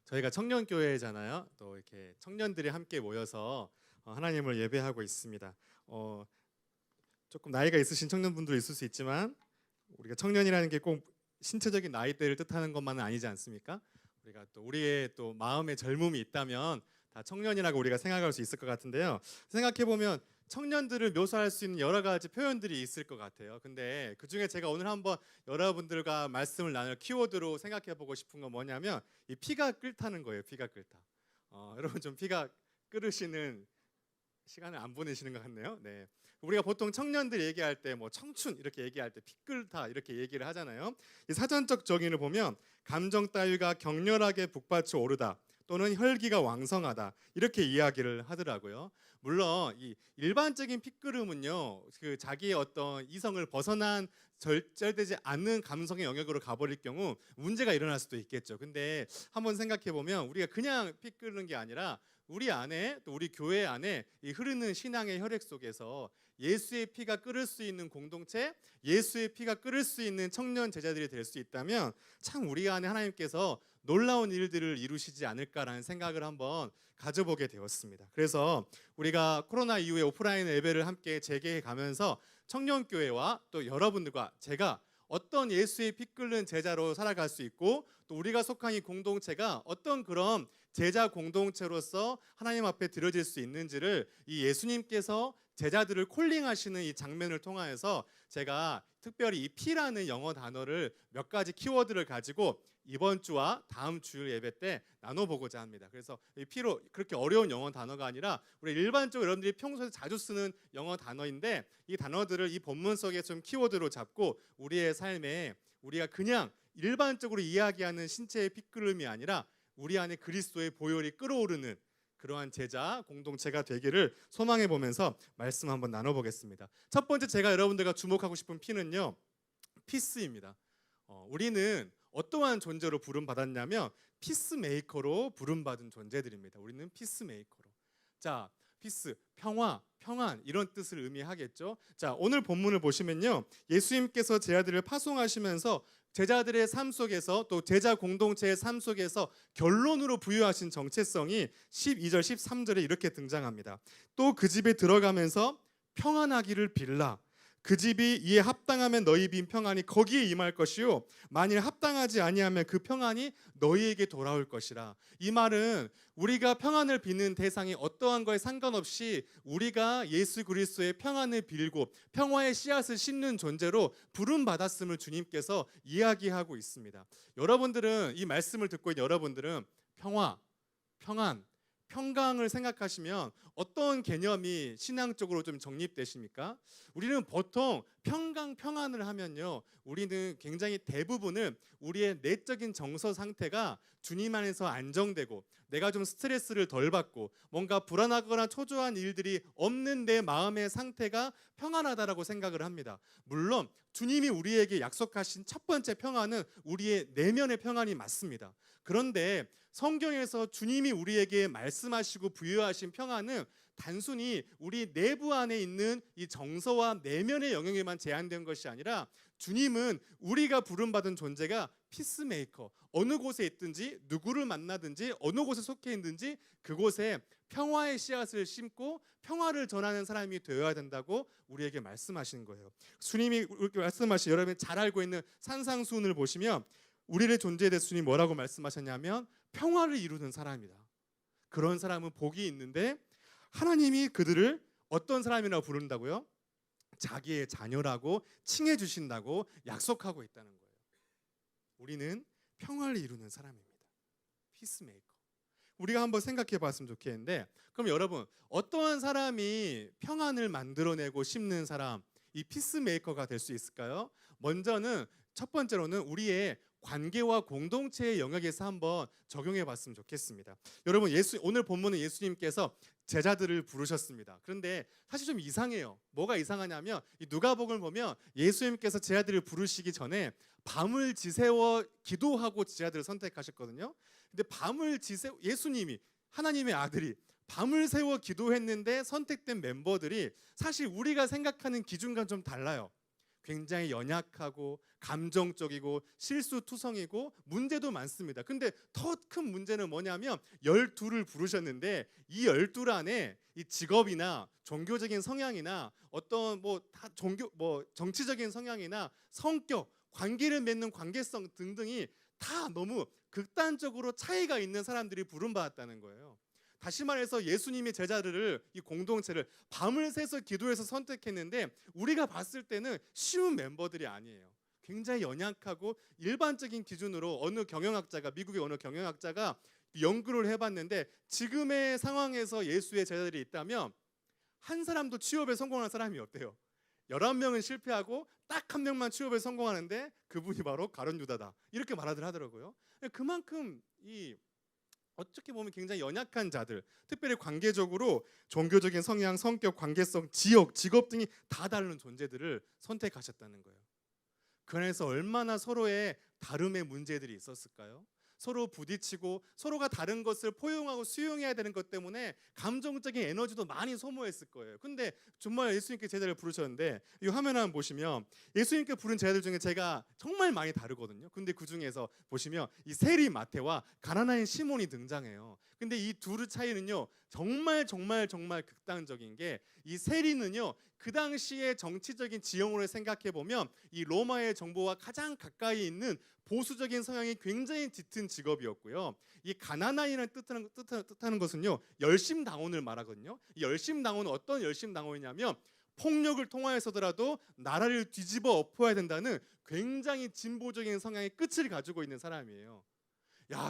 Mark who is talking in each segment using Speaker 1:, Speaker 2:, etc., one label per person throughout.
Speaker 1: 저희가 청년교회잖아요. 또 이렇게 청년들이 함께 모여서 하나님을 예배하고 있습니다. 조금 나이가 있으신 청년분도 있을 수 있지만 우리가 청년이라는 게 꼭 신체적인 나이대를 뜻하는 것만은 아니지 않습니까? 우리가 또 우리의 또 마음의 젊음이 있다면 다 청년이라고 우리가 생각할 수 있을 것 같은데요. 생각해 보면 청년들을 묘사할 수 있는 여러 가지 표현들이 있을 것 같아요. 근데 그 중에 제가 오늘 한번 여러분들과 말씀을 나눌 키워드로 생각해 보고 싶은 건 뭐냐면 이 피가 끓다는 거예요. 피가 끓다. 여러분 좀 피가 끓으시는 시간을 안 보내시는 것 같네요. 네. 우리가 보통 청년들 얘기할 때 뭐 청춘 이렇게 얘기할 때 피 끓다 이렇게 얘기를 하잖아요. 이 사전적 정의를 보면 감정 따위가 격렬하게 북받쳐 오르다 또는 혈기가 왕성하다 이렇게 이야기를 하더라고요. 물론 이 일반적인 피끓음은요, 그 자기의 어떤 이성을 벗어난 절제되지 않는 감성의 영역으로 가버릴 경우 문제가 일어날 수도 있겠죠. 근데 한번 생각해 보면 우리가 그냥 피 끓는 게 아니라 우리 안에 또 우리 교회 안에 이 흐르는 신앙의 혈액 속에서 예수의 피가 끓을 수 있는 공동체, 예수의 피가 끓을 수 있는 청년 제자들이 될 수 있다면 참 우리 안에 하나님께서 놀라운 일들을 이루시지 않을까라는 생각을 한번 가져보게 되었습니다. 그래서 우리가 코로나 이후에 오프라인 예배를 함께 재개해 가면서 청년교회와 또 여러분들과 제가 어떤 예수의 피 끓는 제자로 살아갈 수 있고 또 우리가 속한 이 공동체가 어떤 그런 제자 공동체로서 하나님 앞에 드려질 수 있는지를 이 예수님께서 제자들을 콜링하시는 이 장면을 통하여서 제가 특별히 이 피라는 영어 단어를 몇 가지 키워드를 가지고 이번 주와 다음 주 예배 때 나눠보고자 합니다. 그래서 이 피로 그렇게 어려운 영어 단어가 아니라 우리 일반적으로 여러분들이 평소에 자주 쓰는 영어 단어인데 이 단어들을 이 본문 속에 좀 키워드로 잡고 우리의 삶에 우리가 그냥 일반적으로 이야기하는 신체의 피끓음이 아니라 우리 안에 그리스도의 보혈이 끓어오르는 그러한 제자 공동체가 되기를 소망해 보면서 말씀 한번 나눠보겠습니다. 첫 번째 제가 여러분들과 주목하고 싶은 피는요, 피스입니다. 우리는 어떠한 존재로 부름받았냐면 피스메이커로 부름받은 존재들입니다. 우리는 피스메이커로. 자, 피스, 평화, 평안 이런 뜻을 의미하겠죠. 자, 오늘 본문을 보시면요, 예수님께서 제자들을 파송하시면서 제자들의 삶 속에서 또 제자 공동체의 삶 속에서 결론으로 부여하신 정체성이 12절 13절에 이렇게 등장합니다. 또 그 집에 들어가면서 평안하기를 빌라. 그 집이 이에 합당하면 너희 빈 평안이 거기에 임할 것이요 만일 합당하지 아니하면 그 평안이 너희에게 돌아올 것이라. 이 말은 우리가 평안을 비는 대상이 어떠한 거에 상관없이 우리가 예수 그리스도의 평안을 빌고 평화의 씨앗을 심는 존재로 부름받았음을 주님께서 이야기하고 있습니다. 여러분들은 이 말씀을 듣고 있는 여러분들은 평화, 평안, 평강을 생각하시면 어떤 개념이 신앙적으로 좀 정립되십니까? 우리는 보통 평강, 평안을 하면요, 우리는 굉장히 대부분을 우리의 내적인 정서 상태가 주님 안에서 안정되고 내가 좀 스트레스를 덜 받고 뭔가 불안하거나 초조한 일들이 없는 내 마음의 상태가 평안하다라고 생각을 합니다. 물론 주님이 우리에게 약속하신 첫 번째 평안은 우리의 내면의 평안이 맞습니다. 그런데 성경에서 주님이 우리에게 말씀하시고 부여하신 평안은 단순히 우리 내부 안에 있는 이 정서와 내면의 영역에만 제한된 것이 아니라 주님은 우리가 부름받은 존재가 피스메이커, 어느 곳에 있든지 누구를 만나든지 어느 곳에 속해 있든지 그곳에 평화의 씨앗을 심고 평화를 전하는 사람이 되어야 된다고 우리에게 말씀하시는 거예요. 주님이 이렇게 말씀하신 여러분이 잘 알고 있는 산상수훈을 보시면 우리의 존재에 대해서 주님이 뭐라고 말씀하셨냐면 평화를 이루는 사람이다. 그런 사람은 복이 있는데 하나님이 그들을 어떤 사람이라고 부른다고요? 자기의 자녀라고 칭해 주신다고 약속하고 있다는 거예요. 우리는 평화를 이루는 사람입니다. 피스메이커. 우리가 한번 생각해 봤으면 좋겠는데, 그럼 여러분 어떠한 사람이 평안을 만들어내고 심는 사람, 이 피스메이커가 될 수 있을까요? 먼저는 첫 번째로는 우리의 관계와 공동체의 영역에서 한번 적용해 봤으면 좋겠습니다. 여러분 오늘 본문은 예수님께서 제자들을 부르셨습니다. 그런데 사실 좀 이상해요. 뭐가 이상하냐면 이 누가복음을 보면 예수님께서 제자들을 부르시기 전에 밤을 지새워 기도하고 제자들을 선택하셨거든요. 근데 예수님이 하나님의 아들이 밤을 새워 기도했는데 선택된 멤버들이 사실 우리가 생각하는 기준과는 좀 달라요. 굉장히 연약하고 감정적이고 실수투성이고 문제도 많습니다. 근데 더 큰 문제는 뭐냐면 12를 부르셨는데 이 12 안에 이 직업이나 종교적인 성향이나 어떤 정치적인 성향이나 성격, 관계를 맺는 관계성 등등이 다 너무 극단적으로 차이가 있는 사람들이 부름받았다는 거예요. 다시 말해서 예수님이 제자들을, 이 공동체를 밤을 새서 기도해서 선택했는데 우리가 봤을 때는 쉬운 멤버들이 아니에요. 굉장히 연약하고 일반적인 기준으로 미국의 어느 경영학자가 연구를 해봤는데 지금의 상황에서 예수의 제자들이 있다면 한 사람도 취업에 성공한 사람이 없대요. 11명은 실패하고 딱 한 명만 취업에 성공하는데 그분이 바로 가룟 유다다, 이렇게 말하들 하더라고요. 그만큼 어떻게 보면 굉장히 연약한 자들, 특별히 관계적으로 종교적인 성향, 성격, 관계성, 지역, 직업 등이 다 다른 존재들을 선택하셨다는 거예요. 그 안에서 얼마나 서로의 다름의 문제들이 있었을까요? 서로 부딪히고 서로가 다른 것을 포용하고 수용해야 되는 것 때문에 감정적인 에너지도 많이 소모했을 거예요. 근데 정말 예수님께 제자를 부르셨는데 이 화면 한번 보시면 예수님께 부른 제자들 중에 제가 정말 많이 다르거든요. 근데 그 중에서 보시면 이 세리 마태와 가나나인 시몬이 등장해요. 근데 이 둘의 차이는요, 정말 극단적인 게, 이 세리는요 그 당시의 정치적인 지형으로 생각해 보면 이 로마의 정보와 가장 가까이 있는 보수적인 성향이 굉장히 짙은 직업이었고요. 이 가나나인을 뜻하는 것은요, 열심당원을 말하거든요. 이 열심당원은 어떤 열심당원이냐면 폭력을 통하여서더라도 나라를 뒤집어 엎어야 된다는 굉장히 진보적인 성향의 끝을 가지고 있는 사람이에요.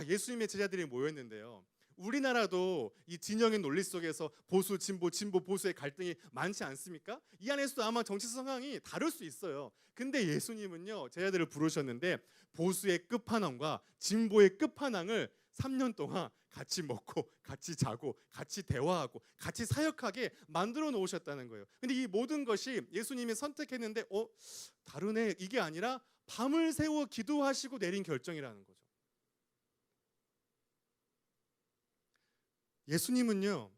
Speaker 1: 예수님의 제자들이 모였는데요, 우리나라도 이 진영의 논리 속에서 보수, 진보, 보수의 갈등이 많지 않습니까? 이 안에서도 아마 정치 성향이 다를 수 있어요. 근데 예수님은요, 제자들을 부르셨는데 보수의 끝판왕과 진보의 끝판왕을 3년 동안 같이 먹고 같이 자고 같이 대화하고 같이 사역하게 만들어 놓으셨다는 거예요. 근데 이 모든 것이 예수님이 선택했는데 다르네, 이게 아니라 밤을 새워 기도하시고 내린 결정이라는 거죠. 예수님은요,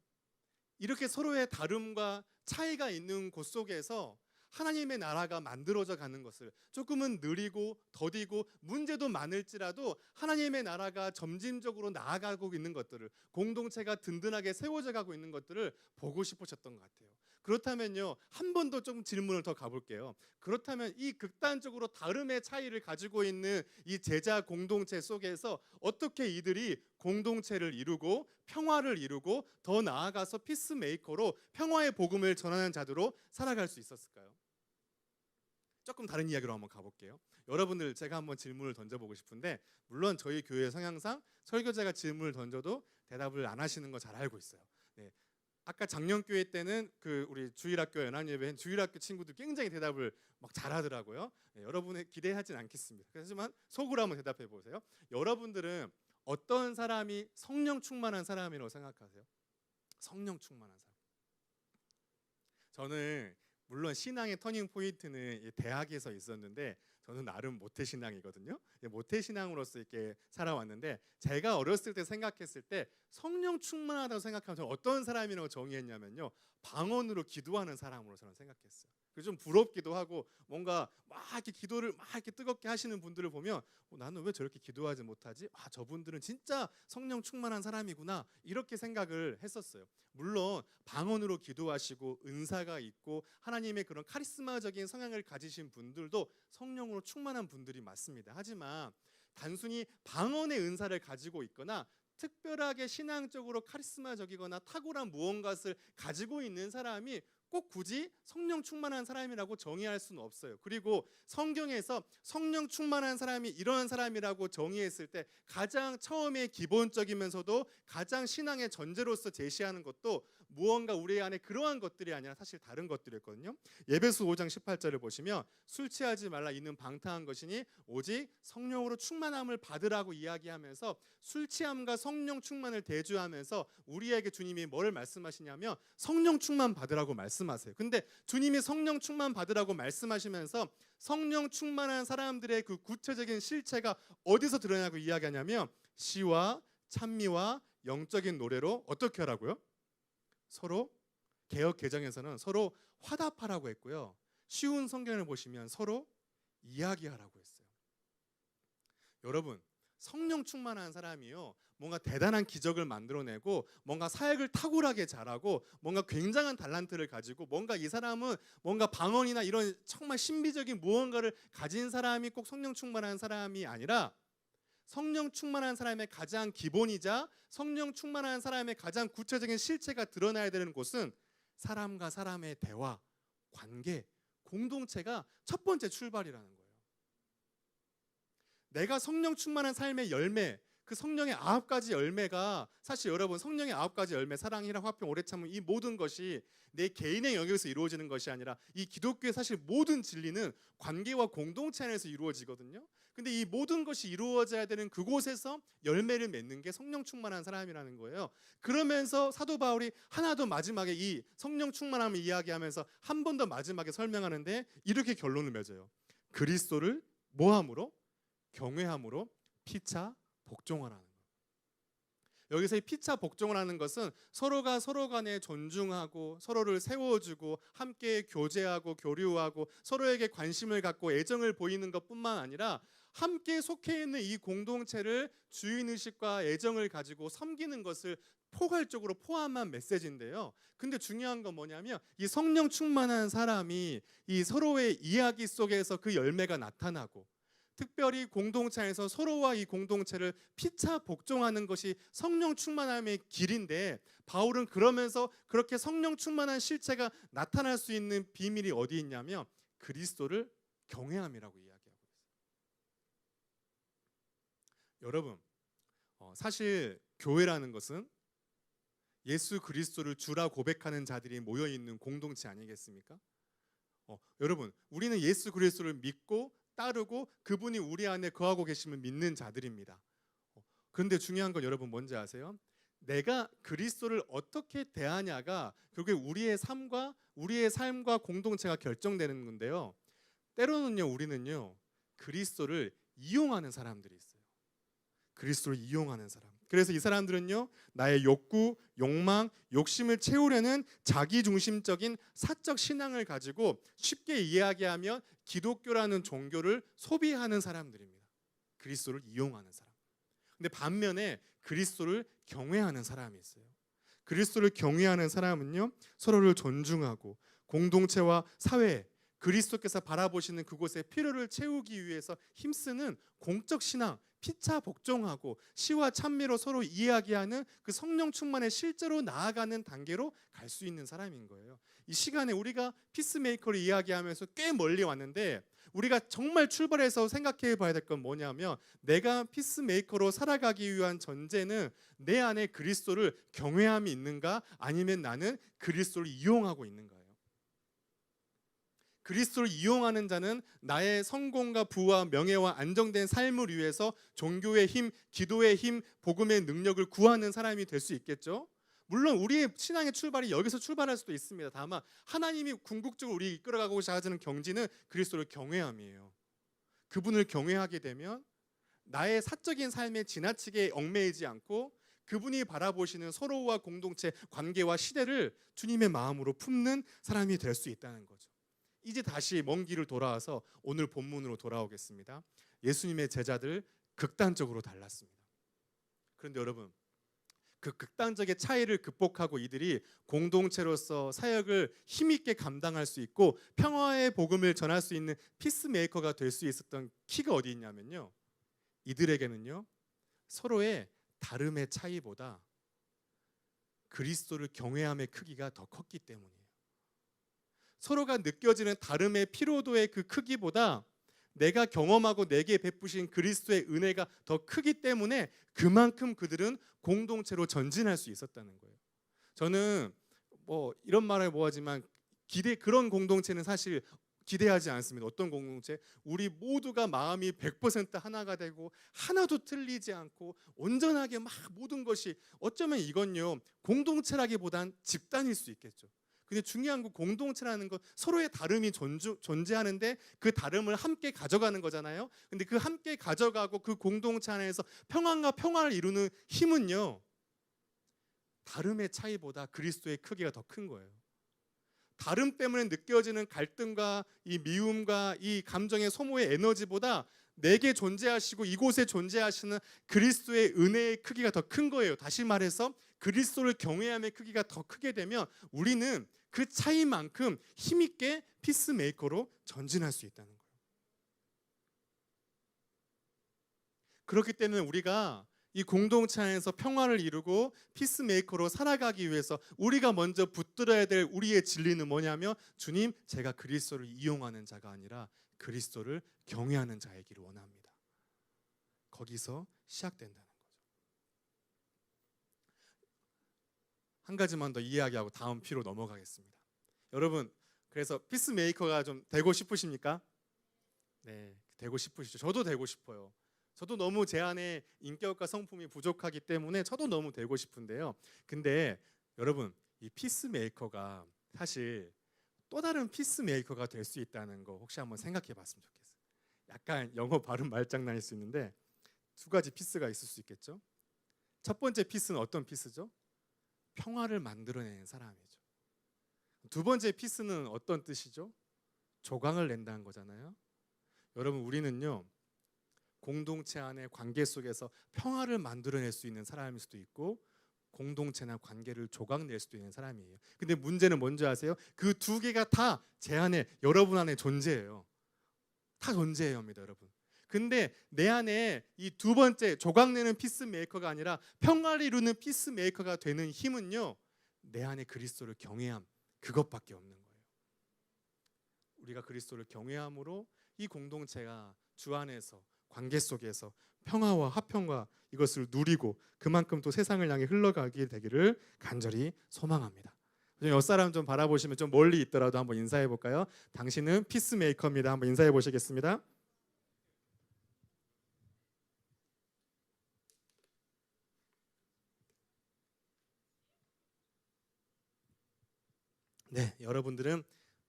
Speaker 1: 이렇게 서로의 다름과 차이가 있는 곳 속에서 하나님의 나라가 만들어져 가는 것을, 조금은 느리고 더디고 문제도 많을지라도 하나님의 나라가 점진적으로 나아가고 있는 것들을, 공동체가 든든하게 세워져 가고 있는 것들을 보고 싶으셨던 것 같아요. 그렇다면요, 한 번 더 좀 질문을 더 가볼게요. 그렇다면 이 극단적으로 다름의 차이를 가지고 있는 이 제자 공동체 속에서 어떻게 이들이 공동체를 이루고 평화를 이루고 더 나아가서 피스메이커로 평화의 복음을 전하는 자들로 살아갈 수 있었을까요? 조금 다른 이야기로 한번 가볼게요. 여러분들, 제가 한번 질문을 던져보고 싶은데, 물론 저희 교회 성향상 설교자가 질문을 던져도 대답을 안 하시는 거 잘 알고 있어요. 네. 아까 작년교회 때는 우리 주일학교 연합예배 주일학교 친구들 굉장히 대답을 막 잘하더라고요. 네, 여러분의 기대하진 않겠습니다. 하지만 속으로 한번 대답해 보세요. 여러분들은 어떤 사람이 성령 충만한 사람이라고 생각하세요? 성령 충만한 사람. 저는 물론 신앙의 터닝 포인트는 대학에서 있었는데, 저는 나름 모태신앙이거든요. 모태신앙으로서 이렇게 살아왔는데, 제가 어렸을 때 생각했을 때 성령 충만하다고 생각하면 저는 어떤 사람이라고 정의했냐면요, 방언으로 기도하는 사람으로 저는 생각했어요. 좀 부럽기도 하고, 뭔가 막 이렇게 기도를 막 이렇게 뜨겁게 하시는 분들을 보면 나는 왜 저렇게 기도하지 못하지? 저분들은 진짜 성령 충만한 사람이구나, 이렇게 생각을 했었어요. 물론 방언으로 기도하시고 은사가 있고 하나님의 그런 카리스마적인 성향을 가지신 분들도 성령으로 충만한 분들이 맞습니다. 하지만 단순히 방언의 은사를 가지고 있거나 특별하게 신앙적으로 카리스마적이거나 탁월한 무언가를 가지고 있는 사람이 꼭 굳이 성령 충만한 사람이라고 정의할 수는 없어요. 그리고 성경에서 성령 충만한 사람이 이런 사람이라고 정의했을 때 가장 처음에 기본적이면서도 가장 신앙의 전제로서 제시하는 것도 무언가 우리 안에 그러한 것들이 아니라 사실 다른 것들이었거든요. 에베소 5장 18절을 보시면 술 취하지 말라, 이는 방탕한 것이니 오직 성령으로 충만함을 받으라고 이야기하면서 술 취함과 성령 충만을 대조하면서 우리에게 주님이 뭘 말씀하시냐면 성령 충만 받으라고 말씀하세요. 근데 주님이 성령 충만 받으라고 말씀하시면서 성령 충만한 사람들의 그 구체적인 실체가 어디서 드러나고 이야기하냐면 시와 찬미와 영적인 노래로 어떻게 하라고요? 서로, 개역 개정에서는 서로 화답하라고 했고요. 쉬운 성경을 보시면 서로 이야기하라고 했어요. 여러분, 성령 충만한 사람이요, 뭔가 대단한 기적을 만들어내고 뭔가 사역을 탁월하게 잘하고 뭔가 굉장한 달란트를 가지고 뭔가 이 사람은 뭔가 방언이나 이런 정말 신비적인 무언가를 가진 사람이 꼭 성령 충만한 사람이 아니라, 성령 충만한 사람의 가장 기본이자 성령 충만한 사람의 가장 구체적인 실체가 드러나야 되는 곳은 사람과 사람의 대화, 관계, 공동체가 첫 번째 출발이라는 거예요. 내가 성령 충만한 삶의 열매, 그 성령의 9가지 열매가, 사실 여러분, 성령의 9가지 열매, 사랑, 희락, 화평, 오래 참음, 이 모든 것이 내 개인의 영역에서 이루어지는 것이 아니라 이 기독교의 사실 모든 진리는 관계와 공동체 안에서 이루어지거든요. 근데 이 모든 것이 이루어져야 되는 그곳에서 열매를 맺는 게 성령 충만한 사람이라는 거예요. 그러면서 사도 바울이 하나 더 마지막에 이 성령 충만함을 이야기하면서 한 번 더 마지막에 설명하는데 이렇게 결론을 맺어요. 그리스도를 뭐함으로? 경외함으로 피차 복종하라는 거예요. 여기서 이 피차 복종하라는 것은 서로가 서로 간에 존중하고 서로를 세워주고 함께 교제하고 교류하고 서로에게 관심을 갖고 애정을 보이는 것뿐만 아니라 함께 속해 있는 이 공동체를 주인의식과 애정을 가지고 섬기는 것을 포괄적으로 포함한 메시지인데요. 근데 중요한 건 뭐냐면 이 성령 충만한 사람이 이 서로의 이야기 속에서 그 열매가 나타나고, 특별히 공동체에서 서로와 이 공동체를 피차 복종하는 것이 성령 충만함의 길인데, 바울은 그러면서 그렇게 성령 충만한 실체가 나타날 수 있는 비밀이 어디 있냐면 그리스도를 경외함이라고 이야기하고 있어요. 여러분, 사실 교회라는 것은 예수 그리스도를 주라 고백하는 자들이 모여있는 공동체 아니겠습니까? 여러분, 우리는 예수 그리스도를 믿고 따르고 그분이 우리 안에 거하고 계시면 믿는 자들입니다. 그런데 중요한 건 여러분 뭔지 아세요? 내가 그리스도를 어떻게 대하냐가 결국에 우리의 삶과 공동체가 결정되는 건데요. 때로는요, 우리는요, 그리스도를 이용하는 사람들이 있어요. 그리스도를 이용하는 사람. 그래서 이 사람들은요, 나의 욕구, 욕망, 욕심을 채우려는 자기중심적인 사적 신앙을 가지고 쉽게 이야기하면 기독교라는 종교를 소비하는 사람들입니다. 그리스도를 이용하는 사람. 근데 반면에 그리스도를 경외하는 사람이 있어요. 그리스도를 경외하는 사람은요, 서로를 존중하고 공동체와 사회, 그리스도께서 바라보시는 그곳의 필요를 채우기 위해서 힘쓰는 공적 신앙, 피차 복종하고 시와 찬미로 서로 이야기하는 그 성령 충만에 실제로 나아가는 단계로 갈 수 있는 사람인 거예요. 이 시간에 우리가 피스메이커를 이야기하면서 꽤 멀리 왔는데, 우리가 정말 출발해서 생각해 봐야 될 건 뭐냐면, 내가 피스메이커로 살아가기 위한 전제는 내 안에 그리스도를 경외함이 있는가, 아니면 나는 그리스도를 이용하고 있는가요? 그리스도를 이용하는 자는 나의 성공과 부와 명예와 안정된 삶을 위해서 종교의 힘, 기도의 힘, 복음의 능력을 구하는 사람이 될 수 있겠죠. 물론 우리의 신앙의 출발이 여기서 출발할 수도 있습니다. 다만 하나님이 궁극적으로 우리 이끌어가고자 하시는 경지는 그리스도를 경외함이에요. 그분을 경외하게 되면 나의 사적인 삶에 지나치게 얽매이지 않고 그분이 바라보시는 서로와 공동체, 관계와 시대를 주님의 마음으로 품는 사람이 될 수 있다는 거죠. 이제 다시 먼 길을 돌아와서 오늘 본문으로 돌아오겠습니다. 예수님의 제자들 극단적으로 달랐습니다. 그런데 여러분, 그 극단적인 차이를 극복하고 이들이 공동체로서 사역을 힘있게 감당할 수 있고 평화의 복음을 전할 수 있는 피스메이커가 될 수 있었던 키가 어디 있냐면요, 이들에게는요, 서로의 다름의 차이보다 그리스도를 경외함의 크기가 더 컸기 때문이에요. 서로가 느껴지는 다름의 피로도의 그 크기보다 내가 경험하고 내게 베푸신 그리스도의 은혜가 더 크기 때문에 그만큼 그들은 공동체로 전진할 수 있었다는 거예요. 저는 이런 말을 뭐하지만 그런 공동체는 사실 기대하지 않습니다. 어떤 공동체? 우리 모두가 마음이 100% 하나가 되고 하나도 틀리지 않고 온전하게 막 모든 것이, 어쩌면 이건요, 공동체라기보단 집단일 수 있겠죠. 근데 중요한 건 공동체라는 건 서로의 다름이 존재하는데 그 다름을 함께 가져가는 거잖아요. 근데 그 함께 가져가고 그 공동체 안에서 평안과 평화를 이루는 힘은요, 다름의 차이보다 그리스도의 크기가 더 큰 거예요. 다름 때문에 느껴지는 갈등과 이 미움과 이 감정의 소모의 에너지보다 내게 존재하시고 이곳에 존재하시는 그리스도의 은혜의 크기가 더 큰 거예요. 다시 말해서 그리스도를 경외함의 크기가 더 크게 되면 우리는 그 차이만큼 힘있게 피스메이커로 전진할 수 있다는 거예요. 그렇기 때문에 우리가 이 공동체 안에서 평화를 이루고 피스메이커로 살아가기 위해서 우리가 먼저 붙들어야 될 우리의 진리는 뭐냐면, 주님, 제가 그리스도를 이용하는 자가 아니라 그리스도를 경외하는 자이기를 원합니다. 거기서 시작된다는 거죠. 한 가지만 더 이야기하고 다음 P로 넘어가겠습니다. 여러분, 그래서 피스메이커가 좀 되고 싶으십니까? 네, 되고 싶으시죠? 저도 되고 싶어요. 저도 너무 제 안에 인격과 성품이 부족하기 때문에 저도 너무 되고 싶은데요. 근데 여러분, 이 피스메이커가 사실 또 다른 피스메이커가 될 수 있다는 거 혹시 한번 생각해 봤으면 좋겠어요. 약간 영어 발음 말장난일 수 있는데 두 가지 피스가 있을 수 있겠죠. 첫 번째 피스는 어떤 피스죠? 평화를 만들어내는 사람이죠. 두 번째 피스는 어떤 뜻이죠? 조강을 낸다는 거잖아요. 여러분, 우리는요, 공동체 안의 관계 속에서 평화를 만들어낼 수 있는 사람일 수도 있고 공동체나 관계를 조각낼 수도 있는 사람이에요. 근데 문제는 뭔지 아세요? 그 두 개가 다 제 안에, 여러분 안에 존재해요. 다 존재해요입니다, 여러분. 근데 내 안에 이 두 번째 조각내는 피스메이커가 아니라 평화를 이루는 피스메이커가 되는 힘은요, 내 안에 그리스도를 경외함, 그것밖에 없는 거예요. 우리가 그리스도를 경외함으로 이 공동체가 주 안에서 관계 속에서 평화와 화평과 이것을 누리고 그만큼 또 세상을 향해 흘러가게 되기를 간절히 소망합니다. 옆 사람 좀 바라보시면, 좀 멀리 있더라도 한번 인사해 볼까요? 당신은 피스메이커입니다. 한번 인사해 보시겠습니다. 네, 여러분들은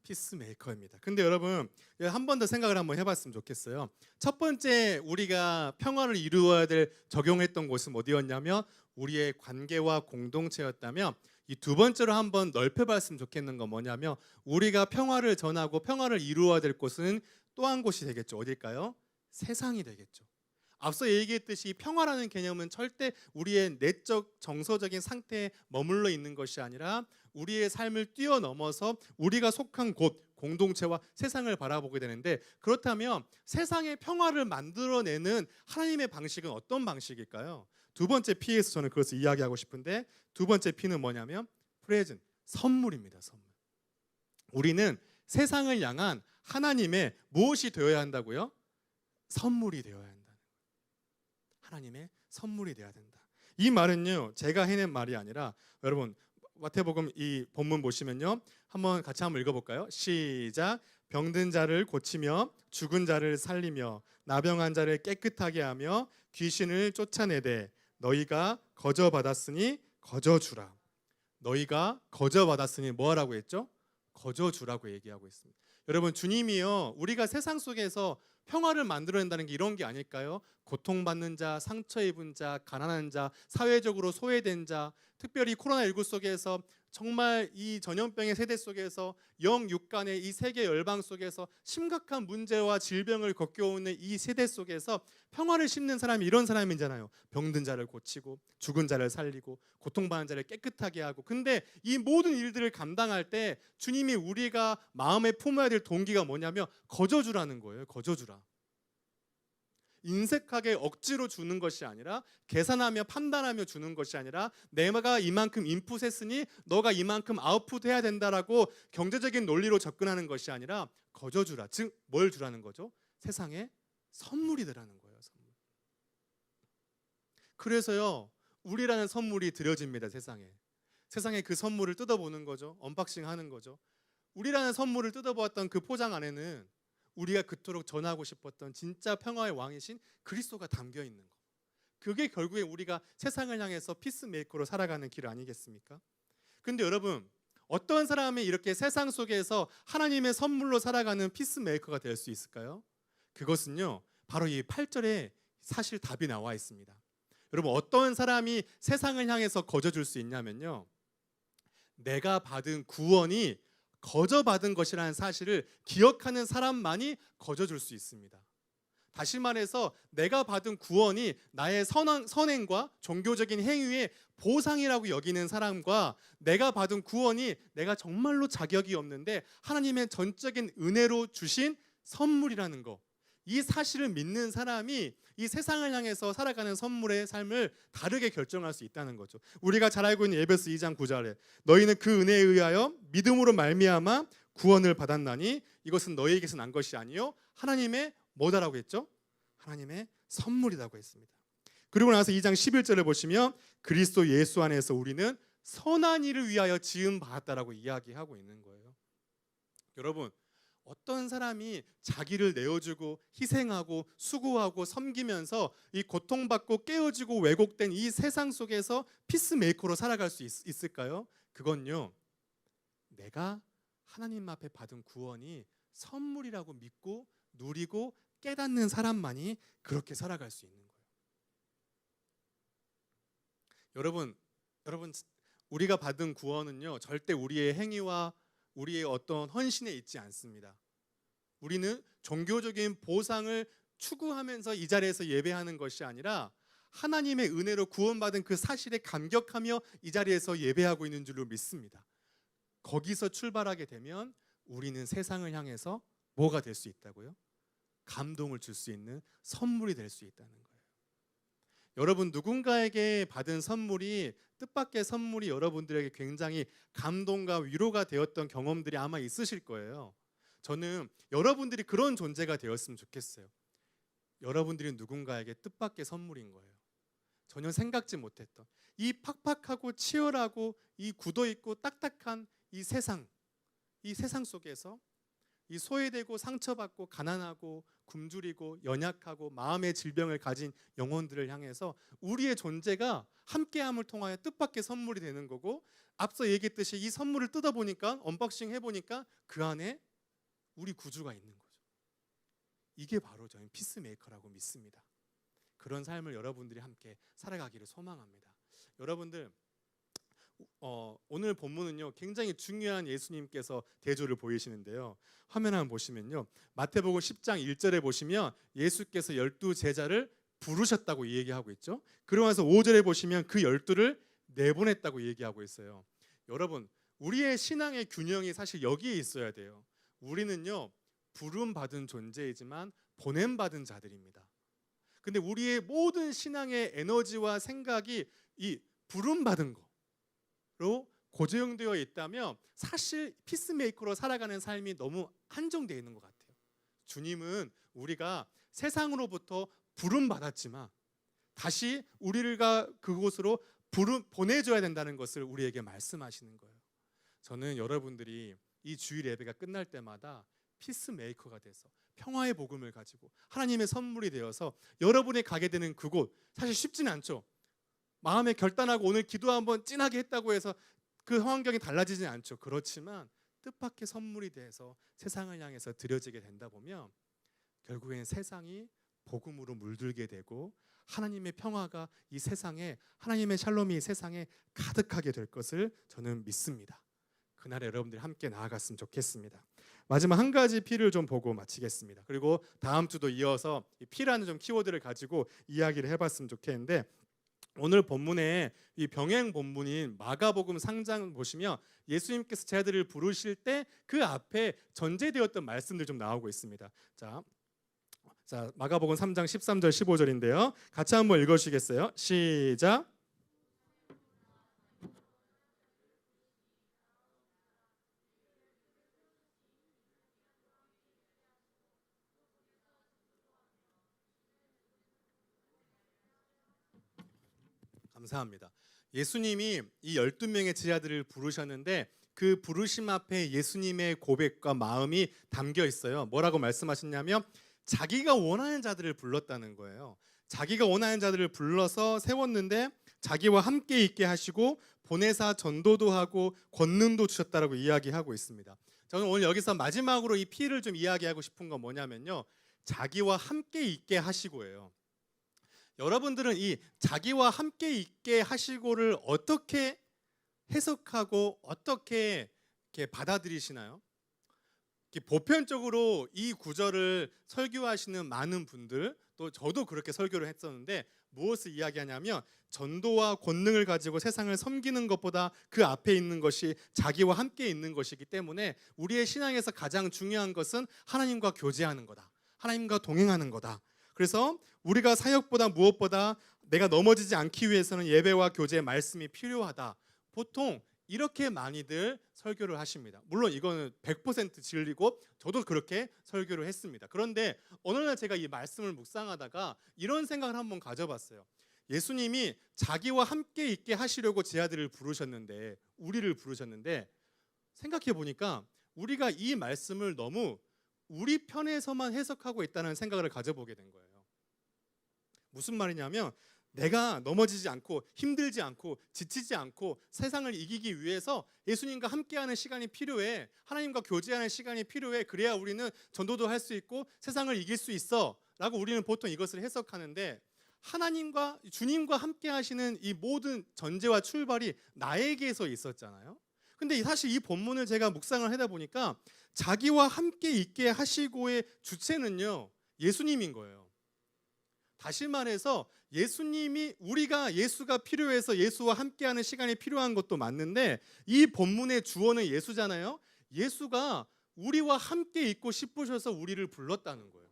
Speaker 1: 피스메이커입니다. 근데 여러분, 한 번 더 생각을 한번 해봤으면 좋겠어요. 첫 번째 우리가 평화를 이루어야 될 적용했던 곳은 어디였냐면 우리의 관계와 공동체였다면, 이 두 번째로 한번 넓혀봤으면 좋겠는 건 뭐냐면 우리가 평화를 전하고 평화를 이루어야 될 곳은 또 한 곳이 되겠죠. 어딜까요? 세상이 되겠죠. 앞서 얘기했듯이 평화라는 개념은 절대 우리의 내적 정서적인 상태에 머물러 있는 것이 아니라 우리의 삶을 뛰어넘어서 우리가 속한 곳, 공동체와 세상을 바라보게 되는데, 그렇다면 세상의 평화를 만들어내는 하나님의 방식은 어떤 방식일까요? 두 번째 P에서 저는 그것을 이야기하고 싶은데, 두 번째 P는 뭐냐면 프레젠트, 선물입니다. 선물. 우리는 세상을 향한 하나님의 무엇이 되어야 한다고요? 선물이 되어야 한다. 하나님의 선물이 되어야 된다. 이 말은요, 제가 해낸 말이 아니라, 여러분 마태복음 이 본문 보시면요, 한번 같이 한번 읽어볼까요? 시작. 병든 자를 고치며 죽은 자를 살리며 나병한 자를 깨끗하게 하며 귀신을 쫓아내되 너희가 거저 받았으니 거저 주라. 너희가 거저 받았으니 뭐 하라고 했죠? 거저 주라고 얘기하고 있습니다. 여러분, 주님이요, 우리가 세상 속에서 평화를 만들어낸다는 게 이런 게 아닐까요? 고통받는 자, 상처 입은 자, 가난한 자, 사회적으로 소외된 자, 특별히 코로나19 속에서 정말 이 전염병의 세대 속에서 영육간의 이 세계 열방 속에서 심각한 문제와 질병을 겪어오는 이 세대 속에서 평화를 심는 사람이 이런 사람이잖아요. 병든 자를 고치고 죽은 자를 살리고 고통받는 자를 깨끗하게 하고. 근데 이 모든 일들을 감당할 때 주님이 우리가 마음에 품어야 될 동기가 뭐냐면 거저주라는 거예요. 거저주라. 인색하게 억지로 주는 것이 아니라, 계산하며 판단하며 주는 것이 아니라, 내가 이만큼 인풋했으니 너가 이만큼 아웃풋해야 된다라고 경제적인 논리로 접근하는 것이 아니라 거저주라. 즉 뭘 주라는 거죠? 세상에 선물이 되라는 거예요. 선물. 그래서요, 우리라는 선물이 드려집니다. 세상에 그 선물을 뜯어보는 거죠. 언박싱하는 거죠. 우리라는 선물을 뜯어보았던 그 포장 안에는 우리가 그토록 전하고 싶었던 진짜 평화의 왕이신 그리스도가 담겨 있는 거. 그게 결국에 우리가 세상을 향해서 피스메이커로 살아가는 길 아니겠습니까? 근데 여러분, 어떤 사람이 이렇게 세상 속에서 하나님의 선물로 살아가는 피스메이커가 될 수 있을까요? 그것은요, 바로 이 8절에 사실 답이 나와 있습니다. 여러분, 어떤 사람이 세상을 향해서 거저줄 수 있냐면요, 내가 받은 구원이 거저받은 것이라는 사실을 기억하는 사람만이 거저줄 수 있습니다. 다시 말해서 내가 받은 구원이 나의 선행과 종교적인 행위의 보상이라고 여기는 사람과 내가 받은 구원이 내가 정말로 자격이 없는데 하나님의 전적인 은혜로 주신 선물이라는 거, 이 사실을 믿는 사람이 이 세상을 향해서 살아가는 선물의 삶을 다르게 결정할 수 있다는 거죠. 우리가 잘 알고 있는 에베소 2장 9절에 너희는 그 은혜에 의하여 믿음으로 말미암아 구원을 받았나니 이것은 너희에게서 난 것이 아니요 하나님의 뭐다라고 했죠? 하나님의 선물이라고 했습니다. 그리고 나서 2장 11절을 보시면 그리스도 예수 안에서 우리는 선한 일을 위하여 지음 받았다라고 이야기하고 있는 거예요. 여러분, 어떤 사람이 자기를 내어주고 희생하고 수고하고 섬기면서 이 고통받고 깨어지고 왜곡된 이 세상 속에서 피스메이커로 살아갈 수 있을까요? 그건요, 내가 하나님 앞에 받은 구원이 선물이라고 믿고 누리고 깨닫는 사람만이 그렇게 살아갈 수 있는 거예요. 여러분, 우리가 받은 구원은요, 절대 우리의 행위와 우리의 어떤 헌신에 있지 않습니다. 우리는 종교적인 보상을 추구하면서 이 자리에서 예배하는 것이 아니라 하나님의 은혜로 구원받은 그 사실에 감격하며 이 자리에서 예배하고 있는 줄로 믿습니다. 거기서 출발하게 되면 우리는 세상을 향해서 뭐가 될 수 있다고요? 감동을 줄 수 있는 선물이 될 수 있다는 거예요. 여러분, 누군가에게 받은 선물이, 뜻밖의 선물이 여러분들에게 굉장히 감동과 위로가 되었던 경험들이 아마 있으실 거예요. 저는 여러분들이 그런 존재가 되었으면 좋겠어요. 여러분들이 누군가에게 뜻밖의 선물인 거예요. 전혀 생각지 못했던 이 팍팍하고 치열하고 이 굳어있고 딱딱한 이 세상 속에서 이 소외되고 상처받고 가난하고 굶주리고 연약하고 마음의 질병을 가진 영혼들을 향해서 우리의 존재가 함께함을 통하여 뜻밖의 선물이 되는 거고, 앞서 얘기했듯이 이 선물을 뜯어보니까, 언박싱 해보니까 그 안에 우리 구주가 있는 거죠. 이게 바로 저는 피스메이커라고 믿습니다. 그런 삶을 여러분들이 함께 살아가기를 소망합니다. 여러분들, 오늘 본문은요, 굉장히 중요한 예수님께서 대조를 보이시는데요. 화면 한번 보시면요, 마태복음 10장 1절에 보시면 예수께서 12 제자를 부르셨다고 얘기하고 있죠. 그러고 나서 5절에 보시면 그 12를 내보냈다고 얘기하고 있어요. 여러분, 우리의 신앙의 균형이 사실 여기에 있어야 돼요. 우리는요, 부름받은 존재이지만 보냄받은 자들입니다. 근데 우리의 모든 신앙의 에너지와 생각이 이 부름받은 거로 고정되어 있다면 사실 피스메이커로 살아가는 삶이 너무 한정되어 있는 것 같아요. 주님은 우리가 세상으로부터 부름받았지만 다시 우리가 그곳으로 보내줘야 된다는 것을 우리에게 말씀하시는 거예요. 저는 여러분들이 이 주일 예배가 끝날 때마다 피스메이커가 돼서 평화의 복음을 가지고 하나님의 선물이 되어서 여러분이 가게 되는 그곳, 사실 쉽지는 않죠. 마음에 결단하고 오늘 기도 한번 찐하게 했다고 해서 그 환경이 달라지진 않죠. 그렇지만 뜻밖의 선물이 돼서 세상을 향해서 드려지게 된다 보면 결국엔 세상이 복음으로 물들게 되고 하나님의 평화가 이 세상에, 하나님의 샬롬이 이 세상에 가득하게 될 것을 저는 믿습니다. 그날에 여러분들이 함께 나아갔으면 좋겠습니다. 마지막 한 가지 P를 좀 보고 마치겠습니다. 그리고 다음 주도 이어서 이 P라는 좀 키워드를 가지고 이야기를 해봤으면 좋겠는데, 오늘 본문에 이 병행 본문인 마가복음 상장 보시면 예수님께서 제자들을 부르실 때 그 앞에 전제되었던 말씀들 좀 나오고 있습니다. 자, 마가복음 3장 13절 15절인데요. 같이 한번 읽어주시겠어요? 시작. 감사합니다. 예수님이 이 12명의 제자들을 부르셨는데 그 부르심 앞에 예수님의 고백과 마음이 담겨 있어요. 뭐라고 말씀하셨냐면 자기가 원하는 자들을 불렀다는 거예요. 자기가 원하는 자들을 불러서 세웠는데 자기와 함께 있게 하시고 보내사 전도도 하고 권능도 주셨다라고 이야기하고 있습니다. 저는 오늘 여기서 마지막으로 이 P를 좀 이야기하고 싶은 건 뭐냐면요, 자기와 함께 있게 하시고예요. 여러분들은 이 자기와 함께 있게 하시고를 어떻게 해석하고 어떻게 이렇게 받아들이시나요? 이렇게 보편적으로 이 구절을 설교하시는 많은 분들, 또 저도 그렇게 설교를 했었는데 무엇을 이야기하냐면 전도와 권능을 가지고 세상을 섬기는 것보다 그 앞에 있는 것이 자기와 함께 있는 것이기 때문에 우리의 신앙에서 가장 중요한 것은 하나님과 교제하는 거다. 하나님과 동행하는 거다. 그래서 우리가 사역보다 무엇보다 내가 넘어지지 않기 위해서는 예배와 교제, 말씀이 필요하다. 보통 이렇게 많이들 설교를 하십니다. 물론 이거는 100% 진리고 저도 그렇게 설교를 했습니다. 그런데 어느 날 제가 이 말씀을 묵상하다가 이런 생각을 한번 가져봤어요. 예수님이 자기와 함께 있게 하시려고 제 아들을 부르셨는데, 우리를 부르셨는데, 생각해 보니까 우리가 이 말씀을 너무 우리 편에서만 해석하고 있다는 생각을 가져보게 된 거예요. 무슨 말이냐면 내가 넘어지지 않고 힘들지 않고 지치지 않고 세상을 이기기 위해서 예수님과 함께하는 시간이 필요해. 하나님과 교제하는 시간이 필요해. 그래야 우리는 전도도 할 수 있고 세상을 이길 수 있어 라고 우리는 보통 이것을 해석하는데, 하나님과 주님과 함께 하시는 이 모든 전제와 출발이 나에게서 있었잖아요. 근데 사실 이 본문을 제가 묵상을 하다 보니까 자기와 함께 있게 하시고의 주체는요, 예수님인 거예요. 다시 말해서 예수님이, 우리가 예수가 필요해서 예수와 함께하는 시간이 필요한 것도 맞는데 이 본문의 주어는 예수잖아요. 예수가 우리와 함께 있고 싶으셔서 우리를 불렀다는 거예요.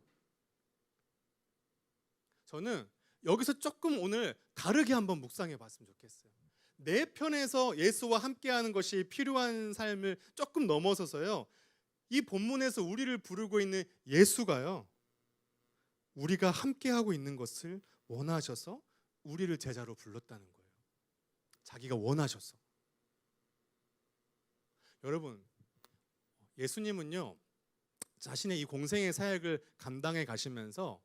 Speaker 1: 저는 여기서 조금 오늘 다르게 한번 묵상해 봤으면 좋겠어요. 내 편에서 예수와 함께하는 것이 필요한 삶을 조금 넘어서서요, 이 본문에서 우리를 부르고 있는 예수가요, 우리가 함께하고 있는 것을 원하셔서 우리를 제자로 불렀다는 거예요. 자기가 원하셔서. 여러분, 예수님은요, 자신의 이 공생의 사역을 감당해 가시면서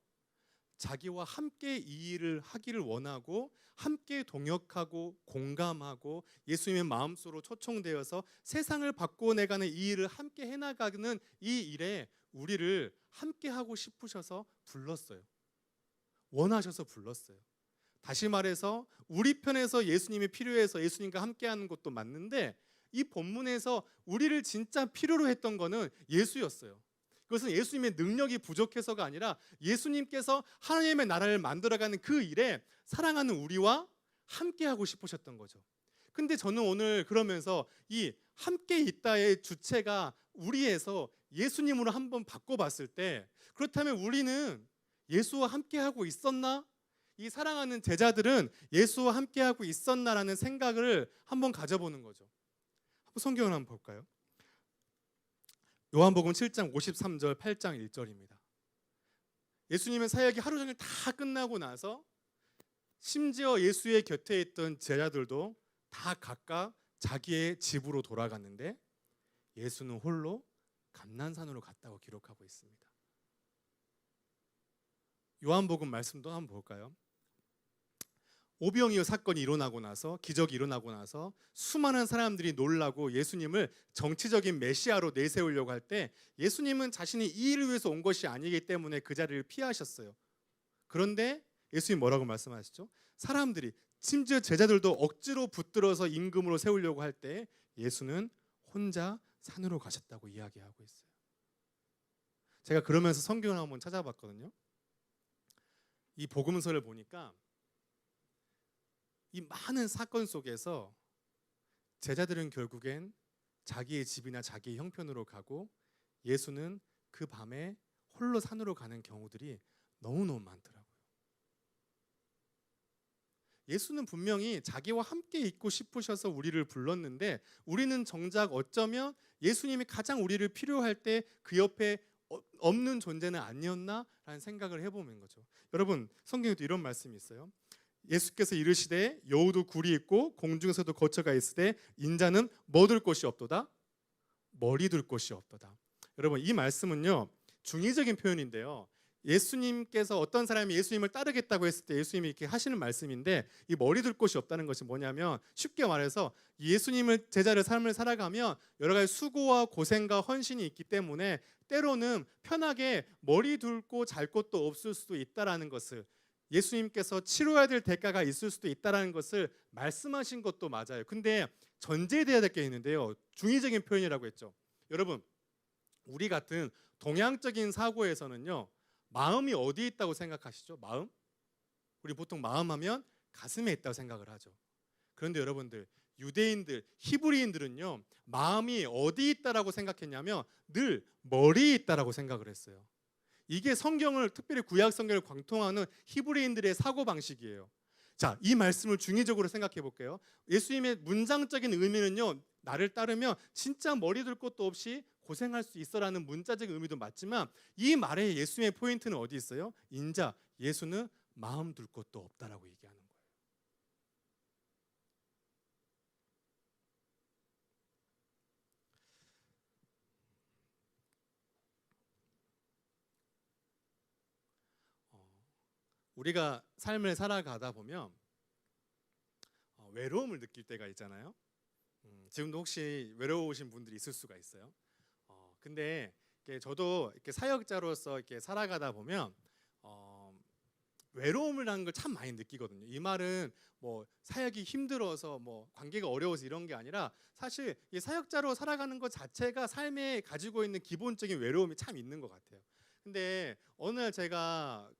Speaker 1: 자기와 함께 이 일을 하기를 원하고 함께 동역하고 공감하고 예수님의 마음속으로 초청되어서 세상을 바꿔내가는 이 일을 함께 해나가는 이 일에 우리를 함께 하고 싶으셔서 불렀어요. 원하셔서 불렀어요. 다시 말해서 우리 편에서 예수님이 필요해서 예수님과 함께하는 것도 맞는데 이 본문에서 우리를 진짜 필요로 했던 거는 예수였어요. 그것은 예수님의 능력이 부족해서가 아니라 예수님께서 하나님의 나라를 만들어가는 그 일에 사랑하는 우리와 함께하고 싶으셨던 거죠. 근데 저는 오늘 그러면서 이 함께 있다의 주체가 우리에서 예수님으로 한번 바꿔봤을 때, 그렇다면 우리는 예수와 함께하고 있었나? 이 사랑하는 제자들은 예수와 함께하고 있었나라는 생각을 한번 가져보는 거죠. 한번 성경을 한번 볼까요? 요한복음 7장 53절 8장 1절입니다. 예수님의 사역이 하루 종일 다 끝나고 나서 심지어 예수의 곁에 있던 제자들도 다 각각 자기의 집으로 돌아갔는데 예수는 홀로 감난산으로 갔다고 기록하고 있습니다. 요한복음 말씀도 한번 볼까요? 오병이어 사건이 일어나고 나서, 기적이 일어나고 나서 수많은 사람들이 놀라고 예수님을 정치적인 메시아로 내세우려고 할 때 예수님은 자신이 이 일을 위해서 온 것이 아니기 때문에 그 자리를 피하셨어요. 그런데 예수님 뭐라고 말씀하시죠? 사람들이, 심지어 제자들도 억지로 붙들어서 임금으로 세우려고 할 때 예수는 혼자 산으로 가셨다고 이야기하고 있어요. 제가 그러면서 성경을 한번 찾아봤거든요. 이 복음서를 보니까 이 많은 사건 속에서 제자들은 결국엔 자기의 집이나 자기의 형편으로 가고 예수는 그 밤에 홀로 산으로 가는 경우들이 너무너무 많더라고요. 예수는 분명히 자기와 함께 있고 싶으셔서 우리를 불렀는데 우리는 정작 어쩌면 예수님이 가장 우리를 필요할 때 그 옆에 없는 존재는 아니었나라는 생각을 해보는 거죠. 여러분, 성경에도 이런 말씀이 있어요. 예수께서 이르시되 여우도 굴이 있고 공중에서도 거처가 있으되 인자는 뭐 둘 곳이 없도다? 머리 둘 곳이 없도다. 여러분, 이 말씀은요, 중의적인 표현인데요, 예수님께서 어떤 사람이 예수님을 따르겠다고 했을 때 예수님이 이렇게 하시는 말씀인데, 이 머리 둘 곳이 없다는 것이 뭐냐면, 쉽게 말해서 예수님을 제자를 삶을 살아가면 여러 가지 수고와 고생과 헌신이 있기 때문에 때로는 편하게 머리 둘 곳 잘 곳도 없을 수도 있다라는 것을 예수님께서 치러야 될 대가가 있을 수도 있다라는 것을 말씀하신 것도 맞아요. 근데 전제돼야 될 게 있는데요. 중의적인 표현이라고 했죠. 여러분, 우리 같은 동양적인 사고에서는요, 마음이 어디에 있다고 생각하시죠? 마음? 우리 보통 마음 하면 가슴에 있다고 생각을 하죠. 그런데 여러분들, 유대인들, 히브리인들은요, 마음이 어디 있다라고 생각했냐면 늘 머리에 있다라고 생각을 했어요. 이게 성경을, 특별히 구약 성경을 관통하는 히브리인들의 사고 방식이에요. 자, 이 말씀을 중의적으로 생각해 볼게요. 예수님의 문장적인 의미는요, 나를 따르면 진짜 머리 둘 것도 없이 고생할 수 있어라는 문자적인 의미도 맞지만, 이 말의 예수님의 포인트는 어디 있어요? 인자, 예수는 마음 둘 것도 없다라고 얘기하는 거예요. 우리가 삶을 살아가다 보면 외로움을 느낄 때가 있잖아요. 지금도 혹시 외로우신 분들이 있을 수가 있어요. 근데 저도 이렇게 사역자로서 이렇게 살아가다 보면 외로움이라는 걸 참 많이 느끼거든요. 이 말은 뭐 사역이 힘들어서 뭐 관계가 어려워서 이런 게 아니라, 사실 이 사역자로 살아가는 것 자체가 삶에 가지고 있는 기본적인 외로움이 참 있는 것 같아요. 근데 어느 날 제가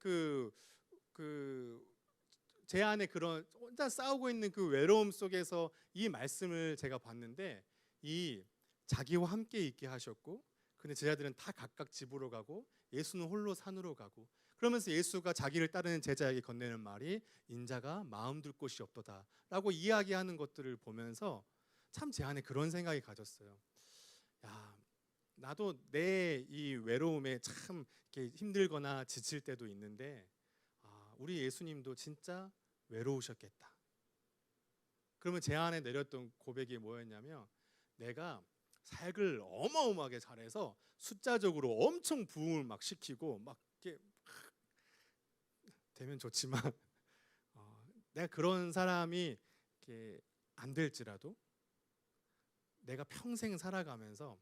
Speaker 1: 제 안에 그런 혼자 싸우고 있는 그 외로움 속에서 이 말씀을 제가 봤는데, 이 자기와 함께 있게 하셨고, 근데 제자들은 다 각각 집으로 가고 예수는 홀로 산으로 가고, 그러면서 예수가 자기를 따르는 제자에게 건네는 말이 인자가 마음 둘 곳이 없도다라고 이야기하는 것들을 보면서 참 제 안에 그런 생각이 가졌어요. 야, 나도 내 이 외로움에 참 이렇게 힘들거나 지칠 때도 있는데, 우리 예수님도 진짜 외로우셨겠다. 그러면 제 안에 내렸던 고백이 뭐였냐면, 내가 사역을 어마어마하게 잘해서 숫자적으로 엄청 부흥을 막 시키고 막 이렇게 되면 좋지만 내가 그런 사람이 이렇게 안 될지라도 내가 평생 살아가면서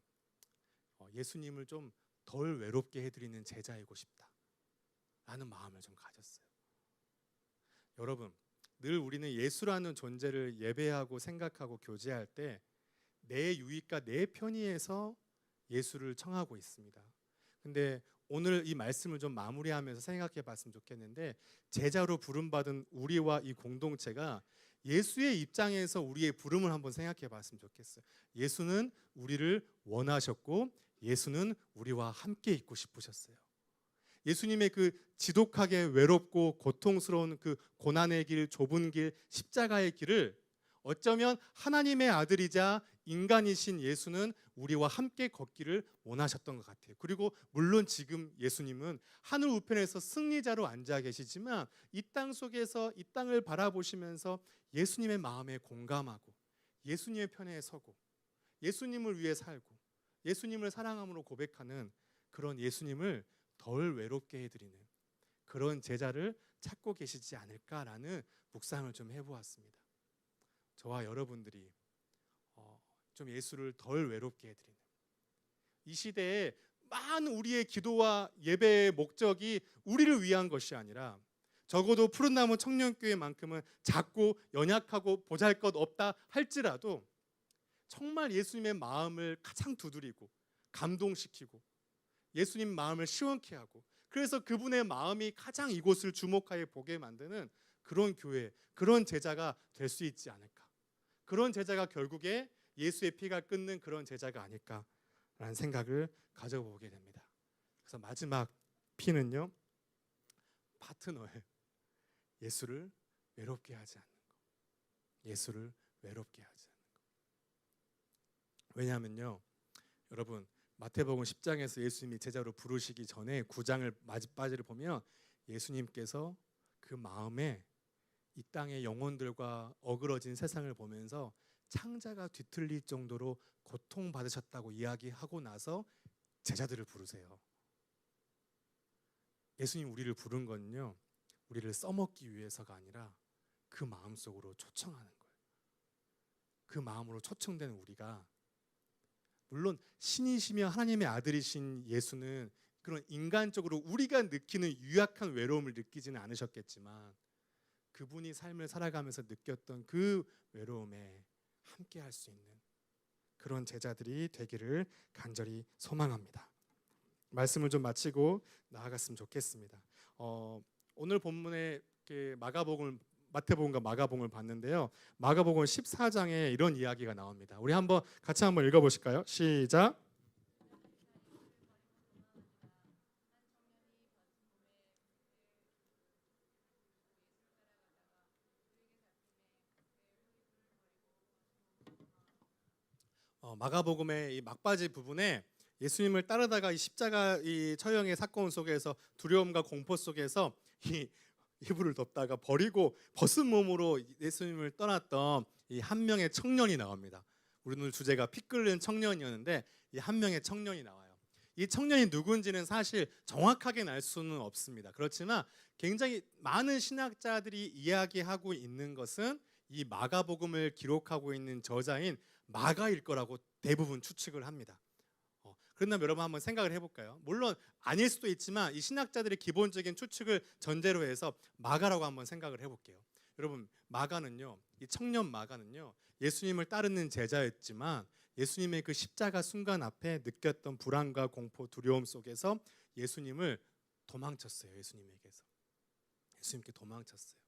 Speaker 1: 예수님을 좀 덜 외롭게 해드리는 제자이고 싶다라는 마음을 좀 가졌어요. 여러분, 늘 우리는 예수라는 존재를 예배하고 생각하고 교제할 때 내 유익과 내 편의에서 예수를 청하고 있습니다. 근데 오늘 이 말씀을 좀 마무리하면서 생각해 봤으면 좋겠는데, 제자로 부름받은 우리와 이 공동체가 예수의 입장에서 우리의 부름을 한번 생각해 봤으면 좋겠어요. 예수는 우리를 원하셨고 예수는 우리와 함께 있고 싶으셨어요. 예수님의 그 지독하게 외롭고 고통스러운 그 고난의 길, 좁은 길, 십자가의 길을 어쩌면 하나님의 아들이자 인간이신 예수는 우리와 함께 걷기를 원하셨던 것 같아요. 그리고 물론 지금 예수님은 하늘 우편에서 승리자로 앉아 계시지만, 이 땅 속에서 이 땅을 바라보시면서 예수님의 마음에 공감하고 예수님의 편에 서고 예수님을 위해 살고 예수님을 사랑함으로 고백하는 그런 예수님을 덜 외롭게 해드리는 그런 제자를 찾고 계시지 않을까라는 묵상을 좀 해보았습니다. 저와 여러분들이 좀 예수를 덜 외롭게 해드리는, 이 시대에 많은 우리의 기도와 예배의 목적이 우리를 위한 것이 아니라, 적어도 푸른나무 청년교회만큼은 작고 연약하고 보잘것없다 할지라도 정말 예수님의 마음을 가장 두드리고 감동시키고 예수님 마음을 시원케 하고, 그래서 그분의 마음이 가장 이곳을 주목하여 보게 만드는 그런 교회, 그런 제자가 될 수 있지 않을까. 그런 제자가 결국에 예수의 피가 끓는 그런 제자가 아닐까라는 생각을 가져보게 됩니다. 그래서 마지막 P는요, 파트너예요. 예수를 외롭게 하지 않는 것. 예수를 외롭게 하지 않는 것. 왜냐하면요, 여러분, 마태복음 10장에서 예수님이 제자로 부르시기 전에 9장을 마지막을 보면 예수님께서 그 마음에 이 땅의 영혼들과 어그러진 세상을 보면서 창자가 뒤틀릴 정도로 고통받으셨다고 이야기하고 나서 제자들을 부르세요. 예수님 우리를 부른 건요, 우리를 써먹기 위해서가 아니라 그 마음속으로 초청하는 거예요. 그 마음으로 초청된 우리가, 물론 신이시며 하나님의 아들이신 예수는 그런 인간적으로 우리가 느끼는 유약한 외로움을 느끼지는 않으셨겠지만 그분이 삶을 살아가면서 느꼈던 그 외로움에 함께 할 수 있는 그런 제자들이 되기를 간절히 소망합니다. 말씀을 좀 마치고 나아갔으면 좋겠습니다. 오늘 본문에 마태복음과 마가복음을 봤는데요. 마가복음 14장에 이런 이야기가 나옵니다. 우리 같이 한번 읽어보실까요? 시작. 마가복음의 이 막바지 부분에 예수님을 따르다가 이 십자가 이 처형의 사건 속에서 두려움과 공포 속에서 이 이불을 덮다가 버리고 벗은 몸으로 예수님을 떠났던 이 한 명의 청년이 나옵니다. 우리 오늘 주제가 피 끓는 청년이었는데 이 한 명의 청년이 나와요. 이 청년이 누군지는 사실 정확하게 알 수는 없습니다. 그렇지만 굉장히 많은 신학자들이 이야기하고 있는 것은 이 마가복음을 기록하고 있는 저자인 마가일 거라고 대부분 추측을 합니다. 그런다면 여러분 한번 생각을 해볼까요? 물론 아닐 수도 있지만 이 신학자들의 기본적인 추측을 전제로 해서 마가라고 한번 생각을 해볼게요. 여러분 마가는요, 이 청년 마가는요, 예수님을 따르는 제자였지만 예수님의 그 십자가 순간 앞에 느꼈던 불안과 공포, 두려움 속에서 예수님을 도망쳤어요. 예수님께 도망쳤어요.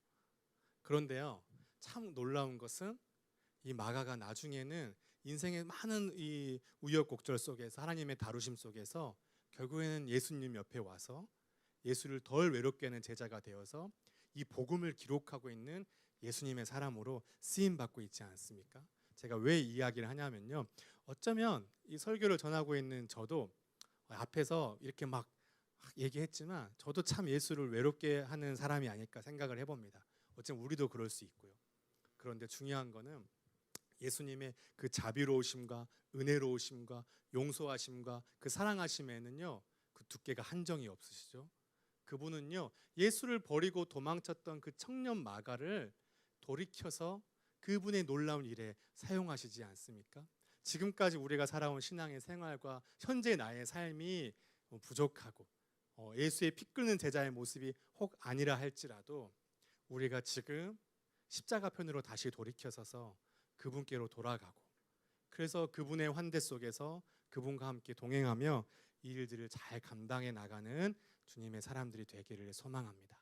Speaker 1: 그런데요, 참 놀라운 것은 이 마가가 나중에는 인생의 많은 이 우여곡절 속에서 하나님의 다루심 속에서 결국에는 예수님 옆에 와서 예수를 덜 외롭게 하는 제자가 되어서 이 복음을 기록하고 있는 예수님의 사람으로 쓰임 받고 있지 않습니까? 제가 왜 이 이야기를 하냐면요, 어쩌면 이 설교를 전하고 있는 저도 앞에서 이렇게 막 얘기했지만 저도 참 예수를 외롭게 하는 사람이 아닐까 생각을 해봅니다. 어쩌면 우리도 그럴 수 있고요. 그런데 중요한 거는 예수님의 그 자비로우심과 은혜로우심과 용서하심과 그 사랑하심에는요, 그 두께가 한정이 없으시죠. 그분은요, 예수를 버리고 도망쳤던 그 청년 마가를 돌이켜서 그분의 놀라운 일에 사용하시지 않습니까? 지금까지 우리가 살아온 신앙의 생활과 현재 나의 삶이 부족하고 예수의 피 끓는 제자의 모습이 혹 아니라 할지라도 우리가 지금 십자가 편으로 다시 돌이켜서서 그분께로 돌아가고, 그래서 그분의 환대 속에서 그분과 함께 동행하며 이 일들을 잘 감당해 나가는 주님의 사람들이 되기를 소망합니다.